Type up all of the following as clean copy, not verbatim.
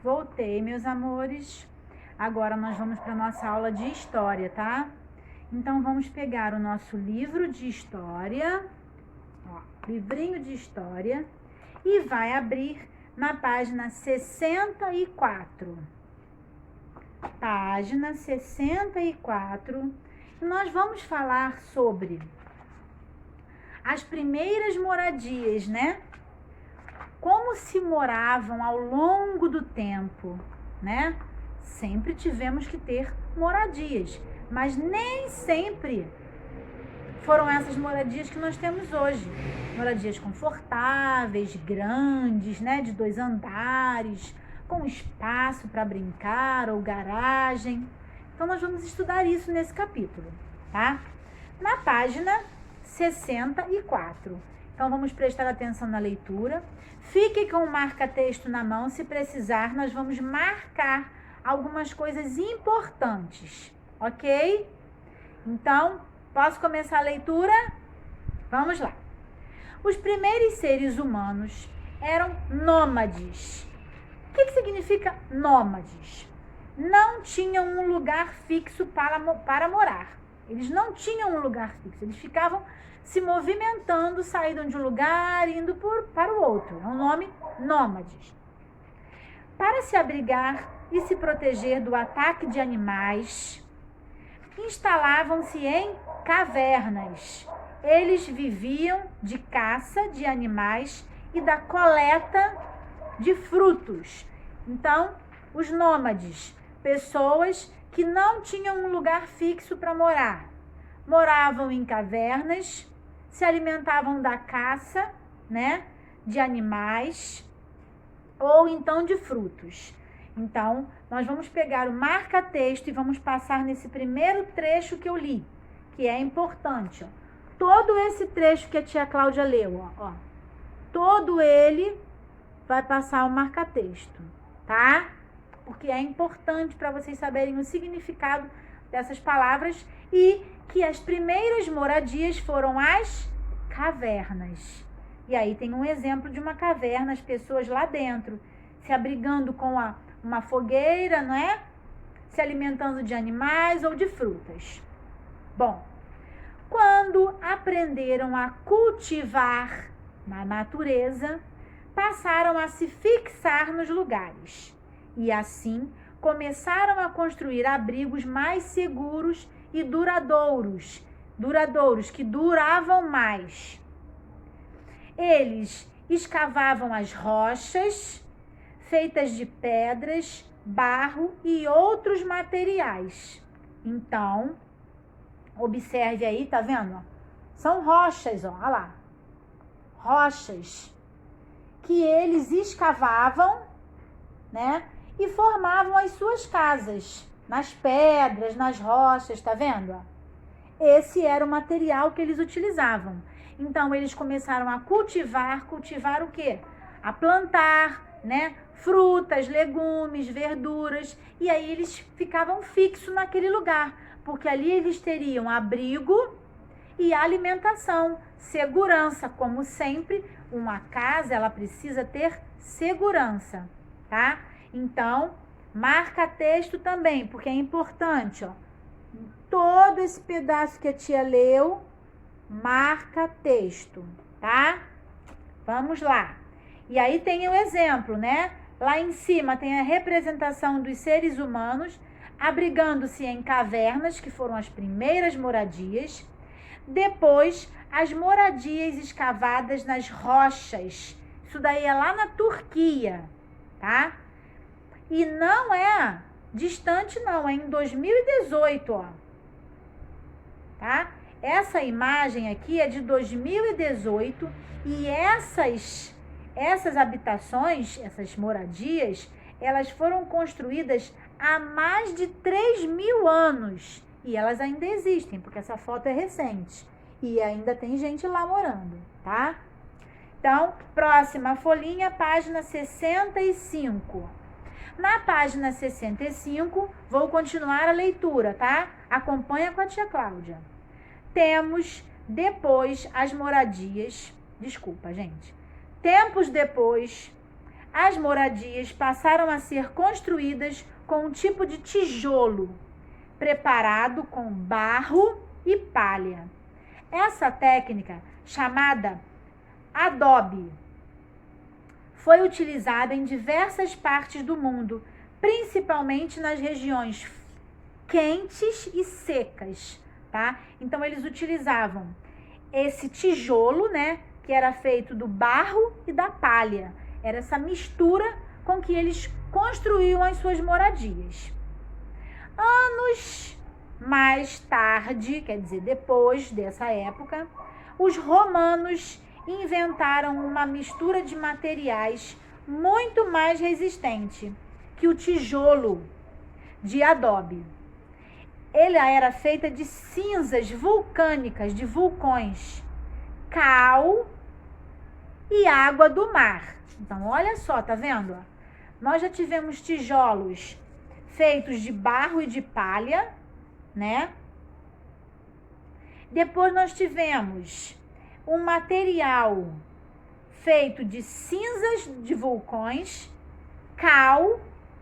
Voltei, meus amores. Agora nós vamos para a nossa aula de história, tá? Então, vamos pegar o nosso livro de história, ó, livrinho de história, e vai abrir na página 64. Página 64. Nós vamos falar sobre as primeiras moradias, né? Como se moravam ao longo do tempo, né? Sempre tivemos que ter moradias, mas nem sempre foram essas moradias que nós temos hoje. Moradias confortáveis, grandes, né? De 2 andares, com espaço para brincar ou garagem. Então, nós vamos estudar isso nesse capítulo, tá? Na página 64. Então, vamos prestar atenção na leitura. Fique com o marca-texto na mão. Se precisar, nós vamos marcar algumas coisas importantes, ok? Então, posso começar a leitura? Vamos lá. Os primeiros seres humanos eram nômades. O que significa nômades? Não tinham um lugar fixo para morar. Eles não tinham um lugar fixo. Eles ficavam se movimentando, saíram de um lugar e indo para o outro. É um nome nômades. Para se abrigar e se proteger do ataque de animais, instalavam-se em cavernas. Eles viviam de caça de animais e da coleta de frutos. Então, os nômades, pessoas que não tinham um lugar fixo para morar, moravam em cavernas, se alimentavam da caça, né, de animais ou então de frutos. Então, nós vamos pegar o marca-texto e vamos passar nesse primeiro trecho que eu li, que é importante, ó. Todo esse trecho que a tia Cláudia leu, ó, todo ele vai passar o marca-texto, tá? Porque é importante para vocês saberem o significado dessas palavras e que as primeiras moradias foram as cavernas. E aí tem um exemplo de uma caverna, as pessoas lá dentro, se abrigando com uma fogueira, não é? Se alimentando de animais ou de frutas. Bom, quando aprenderam a cultivar na natureza, passaram a se fixar nos lugares. E assim, começaram a construir abrigos mais seguros e duradouros, que duravam mais. Eles escavavam as rochas, feitas de pedras, barro e outros materiais. Então, observe aí, tá vendo? São rochas, ó, olha lá. Rochas que eles escavavam, né? E formavam as suas casas, nas pedras, nas rochas, tá vendo? Esse era o material que eles utilizavam. Então, eles começaram a cultivar o quê? A plantar, né? Frutas, legumes, verduras, e aí eles ficavam fixos naquele lugar, porque ali eles teriam abrigo e alimentação, segurança, como sempre, uma casa, ela precisa ter segurança, tá? Então, marca texto também, porque é importante, ó. Todo esse pedaço que a tia leu, marca texto, tá? Vamos lá. E aí tem o exemplo, né? Lá em cima tem a representação dos seres humanos abrigando-se em cavernas, que foram as primeiras moradias. Depois, as moradias escavadas nas rochas. Isso daí é lá na Turquia, tá? E não é distante, não. É em 2018, ó. Tá? Essa imagem aqui é de 2018 e essas habitações, essas moradias, elas foram construídas há mais de 3.000 anos. E elas ainda existem, porque essa foto é recente. E ainda tem gente lá morando, tá? Então, próxima folhinha, página 65. Na página 65, vou continuar a leitura, tá? Acompanha com a tia Cláudia. Temos depois as moradias, desculpa, gente. Tempos depois, as moradias passaram a ser construídas com um tipo de tijolo, preparado com barro e palha. Essa técnica, chamada adobe, foi utilizada em diversas partes do mundo, principalmente nas regiões quentes e secas, tá? Então, eles utilizavam esse tijolo, né, que era feito do barro e da palha. Era essa mistura com que eles construíam as suas moradias. Anos mais tarde, quer dizer, depois dessa época, os romanos inventaram uma mistura de materiais muito mais resistente que o tijolo de adobe. Ela era feita de cinzas vulcânicas, de vulcões, cal e água do mar. Então, olha só, tá vendo? Nós já tivemos tijolos feitos de barro e de palha, né? Depois nós tivemos um material feito de cinzas de vulcões, cal,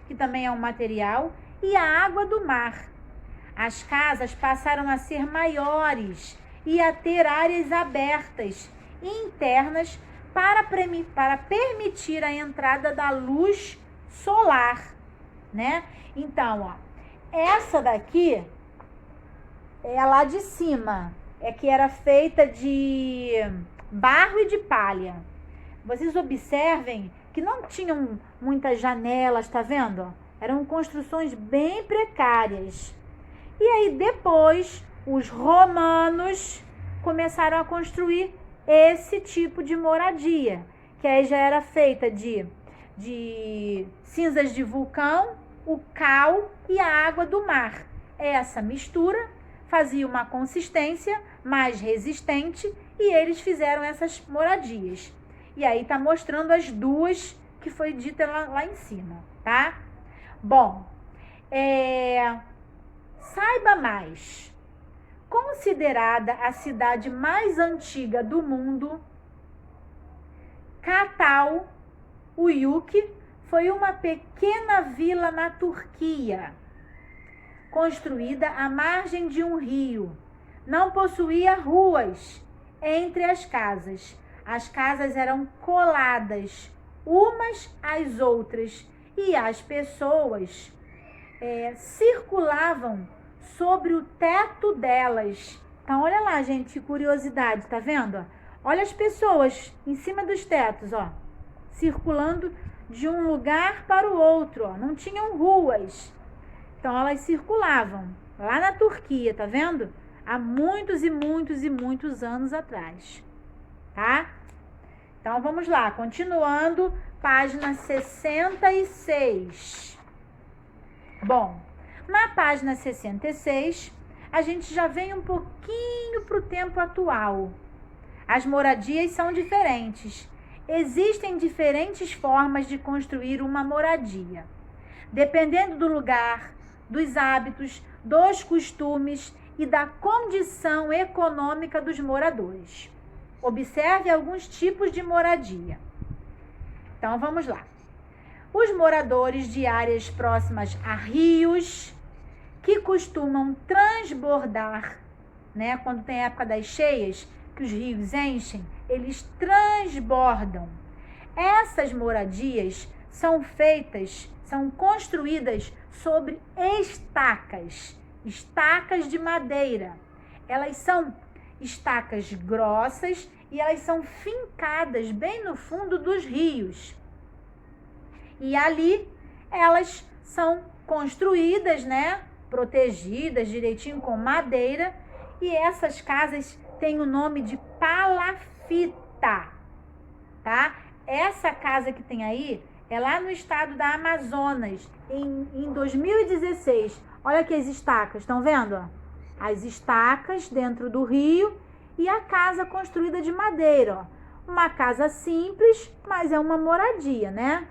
que também é um material, e a água do mar. As casas passaram a ser maiores e a ter áreas abertas e internas para permitir a entrada da luz solar, né? Então, ó, essa daqui é lá de cima, é que era feita de barro e de palha. Vocês observem que não tinham muitas janelas, tá vendo? Eram construções bem precárias. E aí depois os romanos começaram a construir esse tipo de moradia, que aí já era feita de cinzas de vulcão, o cal e a água do mar. Essa mistura fazia uma consistência mais resistente e eles fizeram essas moradias. E aí tá mostrando as duas que foi dita lá em cima, tá? Bom, saiba mais. Considerada a cidade mais antiga do mundo, Cataluyuk foi uma pequena vila na Turquia, construída à margem de um rio. Não possuía ruas entre as casas. As casas eram coladas umas às outras e as pessoas circulavam sobre o teto delas. Então, olha lá, gente, que curiosidade, tá vendo? Olha as pessoas em cima dos tetos, ó, circulando de um lugar para o outro, ó. Não tinham ruas. Então, elas circulavam lá na Turquia, tá vendo? Há muitos e muitos e muitos anos atrás, tá? Então, vamos lá, continuando, página 66. Bom, na página 66, a gente já vem um pouquinho para o tempo atual. As moradias são diferentes. Existem diferentes formas de construir uma moradia, dependendo do lugar, dos hábitos, dos costumes e da condição econômica dos moradores. Observe alguns tipos de moradia. Então, vamos lá. Os moradores de áreas próximas a rios, que costumam transbordar, né? Quando tem a época das cheias, que os rios enchem, eles transbordam. Essas moradias são construídas sobre estacas de madeira. Elas são estacas grossas e elas são fincadas bem no fundo dos rios. E ali elas são construídas, né? Protegidas direitinho com madeira. E essas casas têm o nome de palafita, tá? Essa casa que tem aí é lá no estado da Amazonas, em 2016. Olha aqui as estacas, estão vendo? Ó? As estacas dentro do rio e a casa construída de madeira, ó. Uma casa simples, mas é uma moradia, né?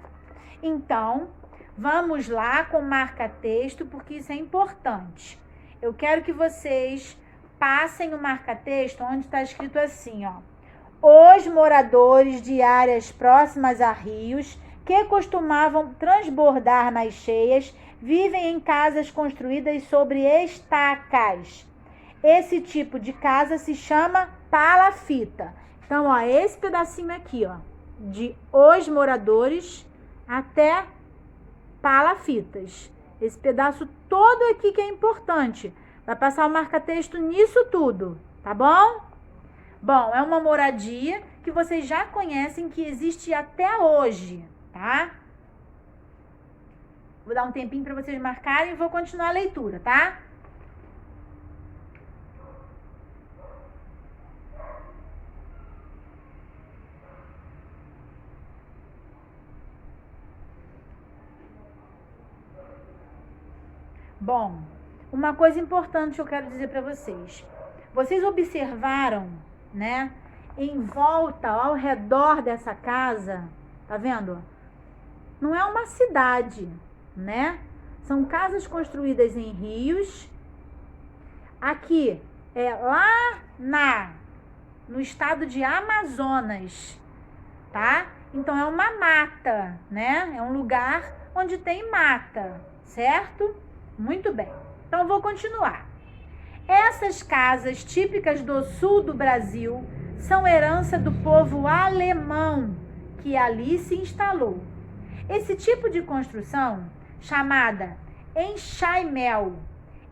Então, vamos lá com marca-texto, porque isso é importante. Eu quero que vocês passem o marca-texto onde está escrito assim, ó. Os moradores de áreas próximas a rios, que costumavam transbordar nas cheias, vivem em casas construídas sobre estacas. Esse tipo de casa se chama palafita. Então, ó, esse pedacinho aqui, ó, de os moradores até palafitas. Esse pedaço todo aqui que é importante. Vai passar o marca-texto nisso tudo, tá bom? Bom, é uma moradia que vocês já conhecem, que existe até hoje, tá? Vou dar um tempinho para vocês marcarem e vou continuar a leitura, tá? Bom, uma coisa importante que eu quero dizer para vocês. Vocês observaram, né, em volta, ao redor dessa casa, tá vendo? Não é uma cidade, né? São casas construídas em rios. Aqui é lá no estado de Amazonas, tá? Então é uma mata, né? É um lugar onde tem mata, certo? Muito bem. Então eu vou continuar. Essas casas típicas do sul do Brasil são herança do povo alemão que ali se instalou. Esse tipo de construção, chamada enxaimel,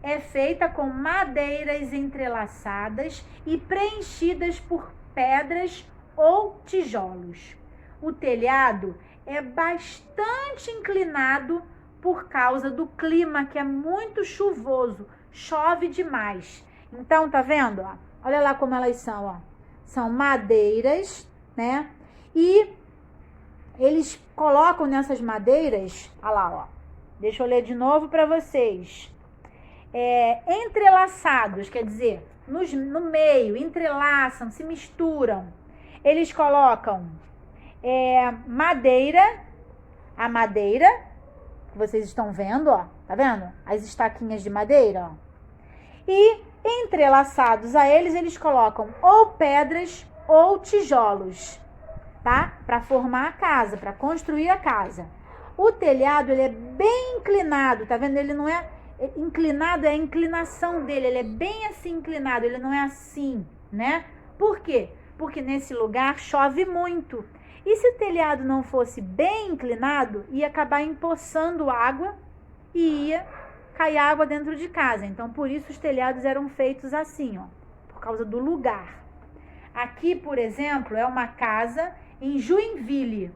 é feita com madeiras entrelaçadas e preenchidas por pedras ou tijolos. O telhado é bastante inclinado por causa do clima, que é muito chuvoso, chove demais. Então, tá vendo? Ó? Olha lá como elas são, ó. São madeiras, né? E eles colocam nessas madeiras, olha lá, ó. Deixa eu ler de novo para vocês. Entrelaçados, quer dizer, no meio, entrelaçam, se misturam. Eles colocam madeira, a madeira, que vocês estão vendo, ó, tá vendo? As estaquinhas de madeira, ó. E entrelaçados a eles colocam ou pedras ou tijolos, tá? Para formar a casa, para construir a casa. O telhado, ele é bem inclinado, tá vendo? Ele não é inclinado, é a inclinação dele, ele é bem assim inclinado, ele não é assim, né? Por quê? Porque nesse lugar chove muito. E se o telhado não fosse bem inclinado, ia acabar empoçando água e ia cair água dentro de casa. Então, por isso os telhados eram feitos assim, ó, por causa do lugar. Aqui, por exemplo, é uma casa em Joinville,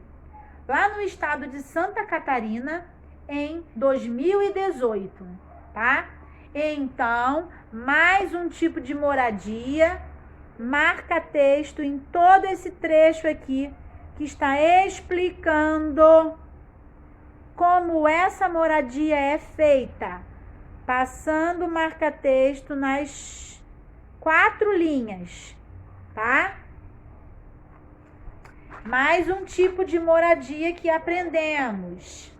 lá no estado de Santa Catarina, em 2018, tá? Então, mais um tipo de moradia, marca texto em todo esse trecho aqui, que está explicando como essa moradia é feita, passando marca-texto nas 4 linhas, tá? Mais um tipo de moradia que aprendemos.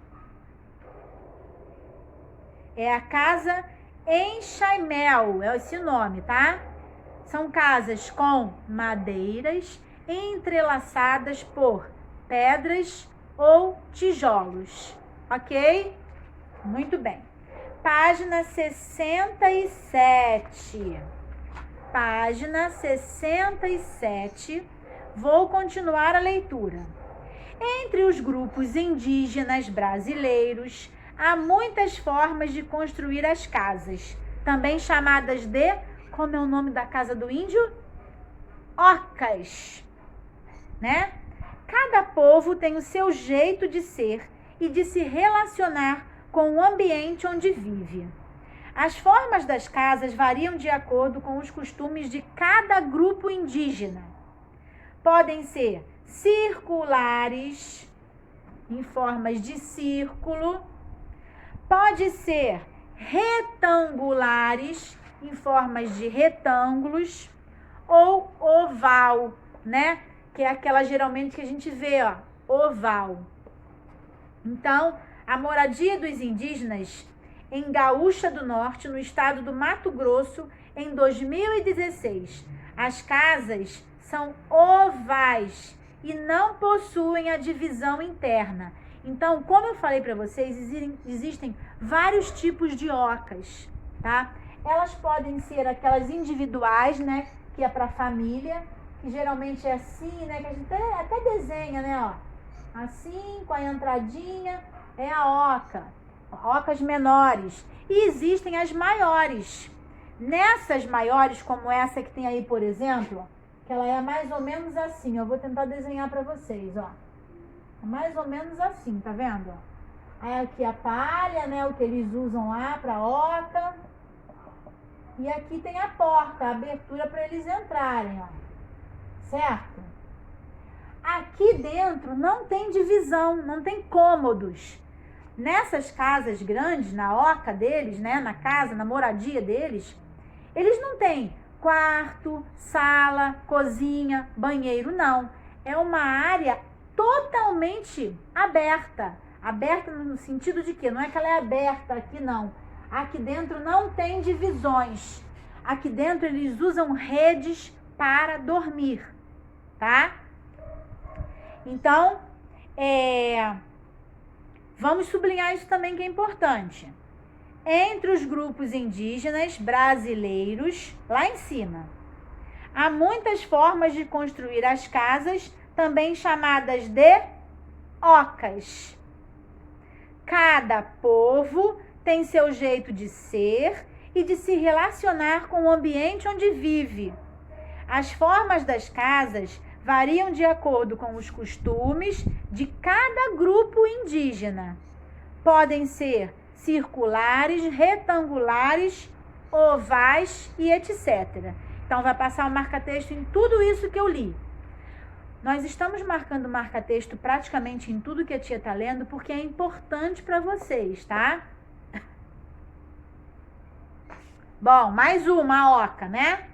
É a casa enxaimel, é esse nome, tá? São casas com madeiras entrelaçadas por pedras ou tijolos, ok? Muito bem. Página 67. Página 67. Vou continuar a leitura. Entre os grupos indígenas brasileiros, há muitas formas de construir as casas, também chamadas de, como é o nome da casa do índio? Ocas, né? Cada povo tem o seu jeito de ser e de se relacionar com o ambiente onde vive. As formas das casas variam de acordo com os costumes de cada grupo indígena. Podem ser circulares, em formas de círculo. Pode ser retangulares, em formas de retângulos. Ou oval, né? Que é aquela geralmente que a gente vê, ó, oval. Então, a moradia dos indígenas em Gaúcha do Norte, no estado do Mato Grosso, em 2016. As casas são ovais e não possuem a divisão interna. Então, como eu falei para vocês, existem vários tipos de ocas, tá? Elas podem ser aquelas individuais, né, que é para família, que geralmente é assim, né, que a gente até desenha, né, ó. Assim, com a entradinha, é a oca. Ocas menores. E existem as maiores. Nessas maiores, como essa que tem aí, por exemplo, que ela é mais ou menos assim. Eu vou tentar desenhar para vocês, ó. Mais ou menos assim, tá vendo? Aí aqui a palha, né, o que eles usam lá para oca. E aqui tem a porta, a abertura para eles entrarem, ó. Certo? Aqui dentro não tem divisão, não tem cômodos. Nessas casas grandes, na oca deles, né, na casa, na moradia deles, eles não têm quarto, sala, cozinha, banheiro, não. É uma área totalmente aberta. Aberta no sentido de que não é que ela é aberta aqui, não. Aqui dentro não tem divisões. Aqui dentro eles usam redes para dormir, tá? Então, vamos sublinhar isso também que é importante. Entre os grupos indígenas brasileiros, lá em cima, há muitas formas de construir as casas, também chamadas de ocas. Cada povo tem seu jeito de ser e de se relacionar com o ambiente onde vive. As formas das casas variam de acordo com os costumes de cada grupo indígena. Podem ser circulares, retangulares, ovais e etc. Então, vai passar o marca-texto em tudo isso que eu li. Nós estamos marcando marca-texto praticamente em tudo que a tia está lendo, porque é importante para vocês, tá? Bom, mais uma oca, né?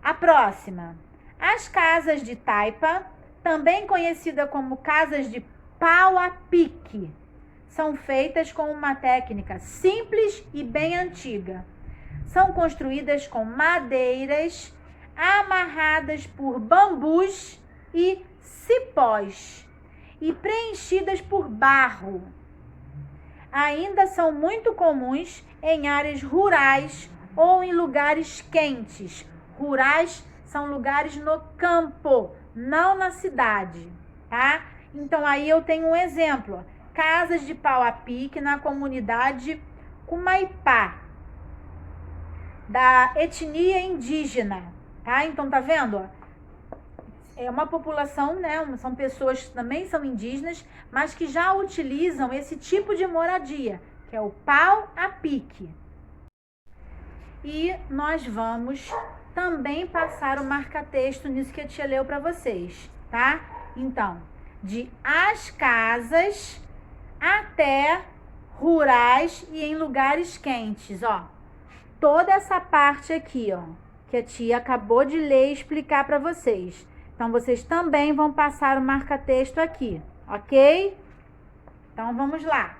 A próxima. As casas de taipa, também conhecida como casas de pau a pique, são feitas com uma técnica simples e bem antiga. São construídas com madeiras amarradas por bambus e cipós e preenchidas por barro. Ainda são muito comuns em áreas rurais ou em lugares quentes. Rurais são lugares no campo, não na cidade, tá? Então, aí eu tenho um exemplo. Casas de pau a pique na comunidade Cumaipá, da etnia indígena, tá? Então, tá vendo? É uma população, né? São pessoas que também são indígenas, mas que já utilizam esse tipo de moradia, que é o pau a pique. E nós vamos também passar o marca-texto nisso que a tia leu para vocês, tá? Então, de as casas até rurais e em lugares quentes, ó. Toda essa parte aqui, ó, que a tia acabou de ler e explicar para vocês. Então, vocês também vão passar o marca-texto aqui, ok? Então, vamos lá.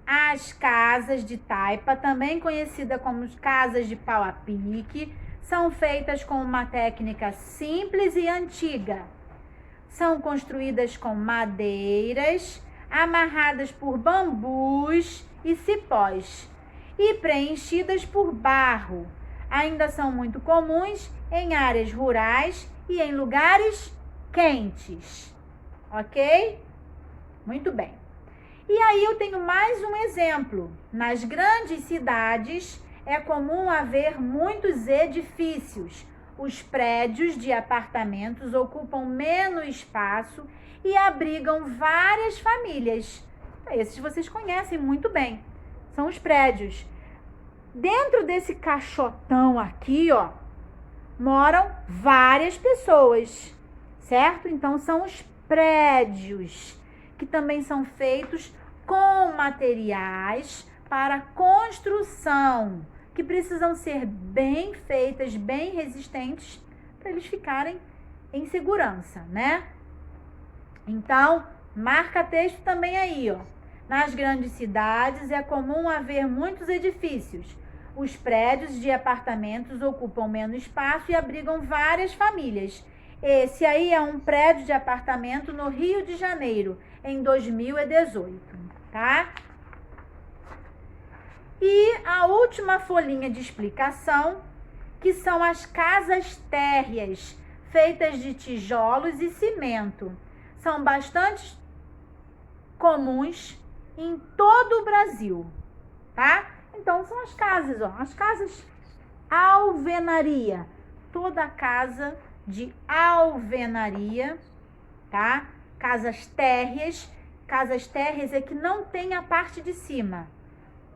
As casas de taipa, também conhecida como casas de pau a pique, são feitas com uma técnica simples e antiga. São construídas com madeiras, amarradas por bambus e cipós e preenchidas por barro. Ainda são muito comuns em áreas rurais e em lugares quentes. Ok? Muito bem. E aí eu tenho mais um exemplo. Nas grandes cidades é comum haver muitos edifícios. Os prédios de apartamentos ocupam menos espaço e abrigam várias famílias. Esses vocês conhecem muito bem. São os prédios. Dentro desse caixotão aqui, ó, moram várias pessoas, certo? Então, são os prédios, que também são feitos com materiais para construção, que precisam ser bem feitas, bem resistentes, para eles ficarem em segurança, né? Então, marca texto também aí, ó. Nas grandes cidades é comum haver muitos edifícios. Os prédios de apartamentos ocupam menos espaço e abrigam várias famílias. Esse aí é um prédio de apartamento no Rio de Janeiro. em 2018, tá? E a última folhinha de explicação, que são as casas térreas, feitas de tijolos e cimento. São bastante comuns em todo o Brasil, tá? Então, são as casas, ó, as casas alvenaria. Toda casa de alvenaria, tá? Casas térreas. Casas térreas é que não tem a parte de cima.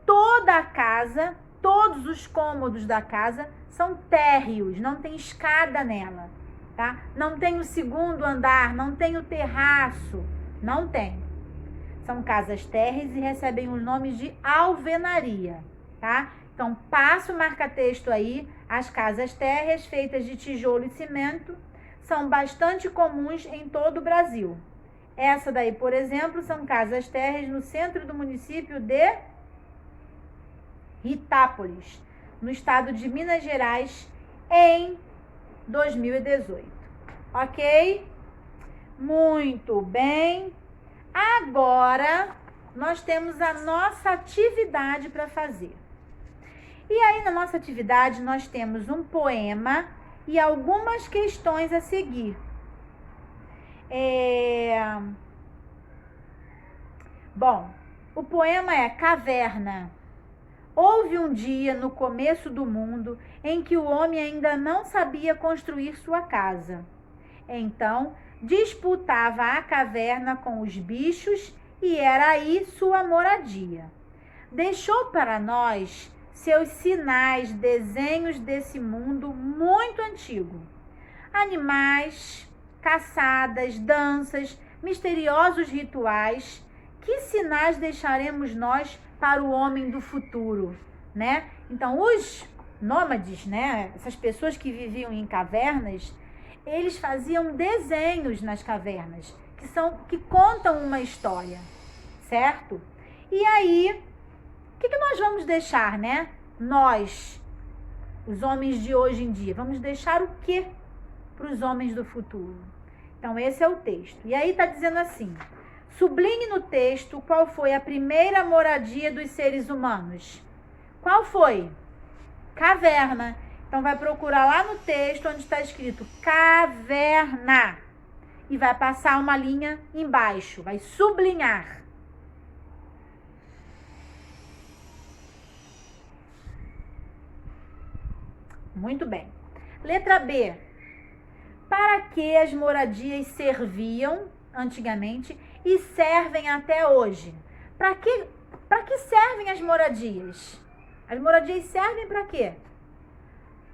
Toda a casa, todos os cômodos da casa são térreos, não tem escada nela, tá? Não tem o segundo andar, não tem o terraço, não tem. São casas térreas e recebem os nomes de alvenaria, tá? Então, passa o marca-texto aí. As casas térreas feitas de tijolo e cimento são bastante comuns em todo o Brasil. Essa daí, por exemplo, são casas térreas no centro do município de Itápolis, no estado de Minas Gerais, em 2018. Ok? Muito bem. Agora, nós temos a nossa atividade para fazer. E aí, na nossa atividade, nós temos um poema e algumas questões a seguir. Bom, o poema é Caverna. Houve um dia no começo do mundo em que o homem ainda não sabia construir sua casa. Então, disputava a caverna com os bichos e era aí sua moradia. Deixou para nós seus sinais, desenhos desse mundo muito antigo. Animais, caçadas, danças, misteriosos rituais. Que sinais deixaremos nós para o homem do futuro, né? Então, os nômades, né? Essas pessoas que viviam em cavernas, eles faziam desenhos nas cavernas, que contam uma história, certo? E aí, o que nós vamos deixar, né? Nós, os homens de hoje em dia, vamos deixar o quê para os homens do futuro? Então, esse é o texto. E aí está dizendo assim: sublinhe no texto qual foi a primeira moradia dos seres humanos. Qual foi? Caverna. Então, vai procurar lá no texto onde está escrito caverna. E vai passar uma linha embaixo. Vai sublinhar. Muito bem. Letra B. Para que as moradias serviam antigamente e servem até hoje? Para que servem as moradias? As moradias servem para quê?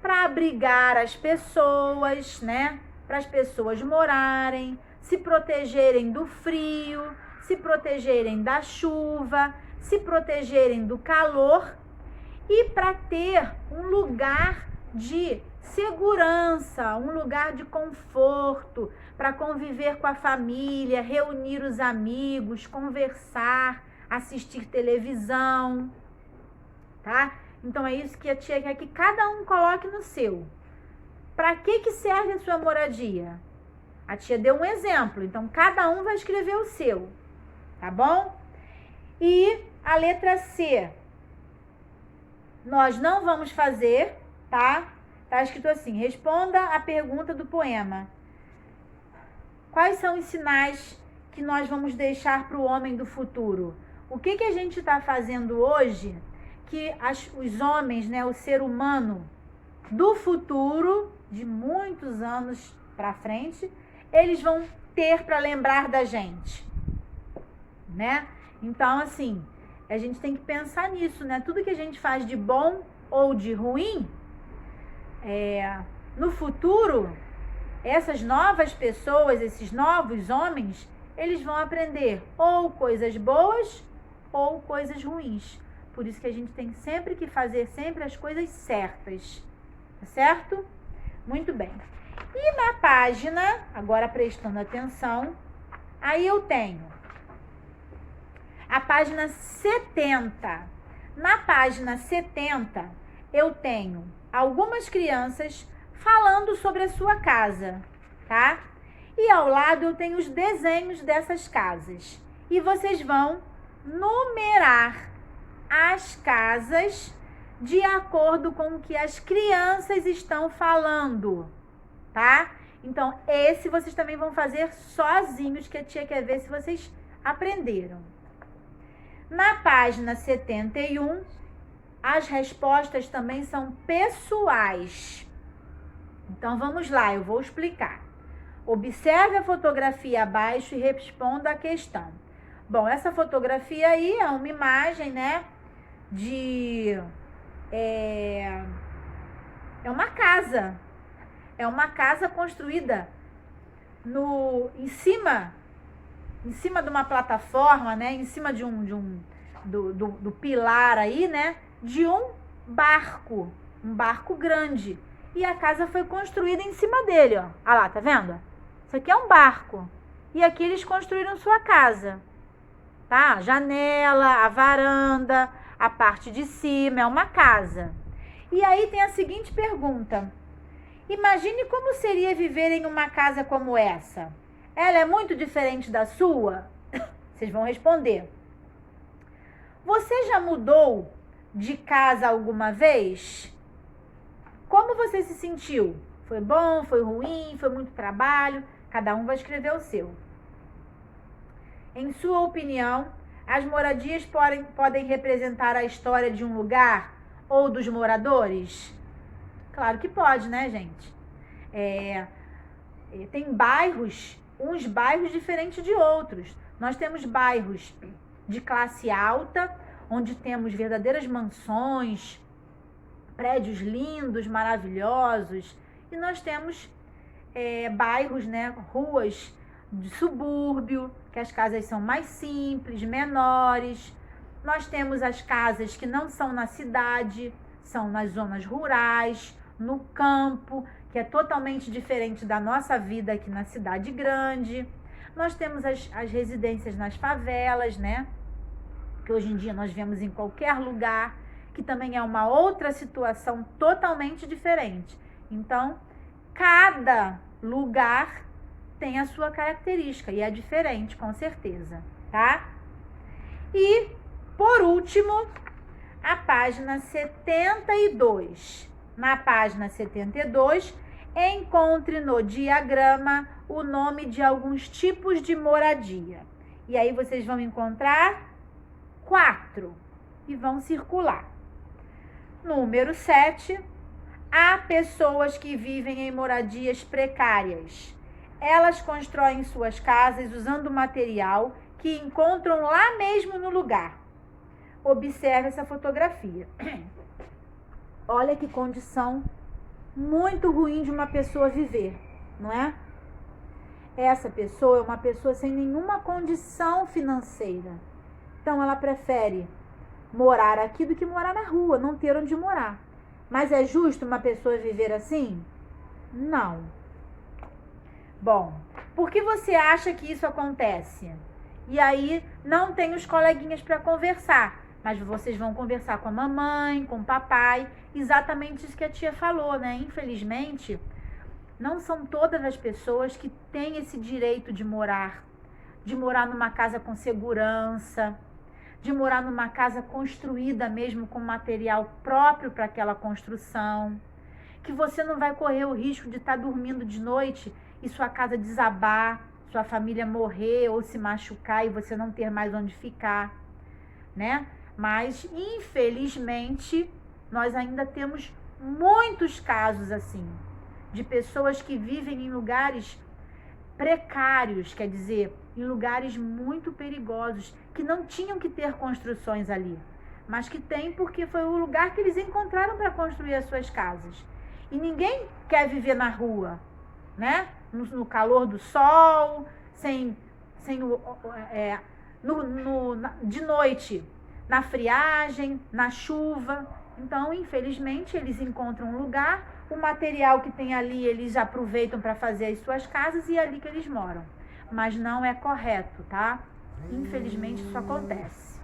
Para abrigar as pessoas, né? Para as pessoas morarem, se protegerem do frio, se protegerem da chuva, se protegerem do calor e para ter um lugar de segurança, um lugar de conforto, para conviver com a família, reunir os amigos, conversar, assistir televisão, tá? Então, é isso que a tia quer que cada um coloque no seu. Para que serve a sua moradia? A tia deu um exemplo, então cada um vai escrever o seu, tá bom? E a letra C, nós não vamos fazer, tá? Tá escrito assim: responda a pergunta do poema. Quais são os sinais que nós vamos deixar para o homem do futuro? O que a gente está fazendo hoje que os homens, né, o ser humano do futuro, de muitos anos para frente, eles vão ter para lembrar da gente, né? Então, assim, a gente tem que pensar nisso, né? Tudo que a gente faz de bom ou de ruim, no futuro, essas novas pessoas, esses novos homens, eles vão aprender ou coisas boas ou coisas ruins. Por isso que a gente tem sempre que fazer sempre as coisas certas, tá certo? Muito bem. E na página, agora prestando atenção, aí eu tenho a página 70. Na página 70, eu tenho algumas crianças falando sobre a sua casa, tá? E ao lado eu tenho os desenhos dessas casas. E vocês vão numerar as casas de acordo com o que as crianças estão falando, tá? Então, esse vocês também vão fazer sozinhos, que a tia quer ver se vocês aprenderam. Na página 71, as respostas também são pessoais. Então, vamos lá, eu vou explicar. Observe a fotografia abaixo e responda a questão. Bom, essa fotografia aí é uma imagem, né, é uma casa. É uma casa construída em cima de uma plataforma, né, em cima do pilar aí, né, de um barco grande. E a casa foi construída em cima dele, ó. Ah lá, tá vendo? Isso aqui é um barco. E aqui eles construíram sua casa. Tá? A janela, a varanda, a parte de cima, é uma casa. E aí tem a seguinte pergunta. Imagine como seria viver em uma casa como essa. Ela é muito diferente da sua? Vocês vão responder. Você já mudou de casa alguma vez? Como você se sentiu? Foi bom? Foi ruim? Foi muito trabalho? Cada um vai escrever o seu. Em sua opinião, as moradias podem representar a história de um lugar ou dos moradores? Claro que pode, né, gente? Tem bairros, uns bairros diferentes de outros. Nós temos bairros de classe alta, onde temos verdadeiras mansões, prédios lindos, maravilhosos. E nós temos bairros, né, ruas de subúrbio, que as casas são mais simples, menores. Nós temos as casas que não são na cidade, são nas zonas rurais, no campo, que é totalmente diferente da nossa vida aqui na cidade grande. Nós temos as residências nas favelas, né, que hoje em dia nós vemos em qualquer lugar, que também é uma outra situação totalmente diferente. Então, cada lugar tem a sua característica e é diferente, com certeza, tá? E, por último, a página 72. Na página 72, encontre no diagrama o nome de alguns tipos de moradia. E aí vocês vão encontrar 4 e vão circular. Número 7, há pessoas que vivem em moradias precárias. Elas constroem suas casas usando material que encontram lá mesmo no lugar. Observe essa fotografia. Olha que condição muito ruim de uma pessoa viver, não é? Essa pessoa é uma pessoa sem nenhuma condição financeira. Então, ela prefere morar aqui do que morar na rua, não ter onde morar. Mas é justo uma pessoa viver assim? Não. Bom, por que você acha que isso acontece? E aí, não tem os coleguinhas para conversar, mas vocês vão conversar com a mamãe, com o papai, exatamente isso que a tia falou, né? Infelizmente, não são todas as pessoas que têm esse direito de morar numa casa com segurança, de morar numa casa construída mesmo com material próprio para aquela construção, que você não vai correr o risco de estar dormindo de noite e sua casa desabar, sua família morrer ou se machucar e você não ter mais onde ficar, né? Mas, infelizmente, nós ainda temos muitos casos assim, de pessoas que vivem em lugares precários, quer dizer, em lugares muito perigosos, que não tinham que ter construções ali, mas que tem porque foi o lugar que eles encontraram para construir as suas casas. E ninguém quer viver na rua, né? No calor do sol, de noite, na friagem, na chuva. Então, infelizmente, eles encontram um lugar, o material que tem ali eles aproveitam para fazer as suas casas e é ali que eles moram. Mas não é correto, tá? Infelizmente, isso acontece.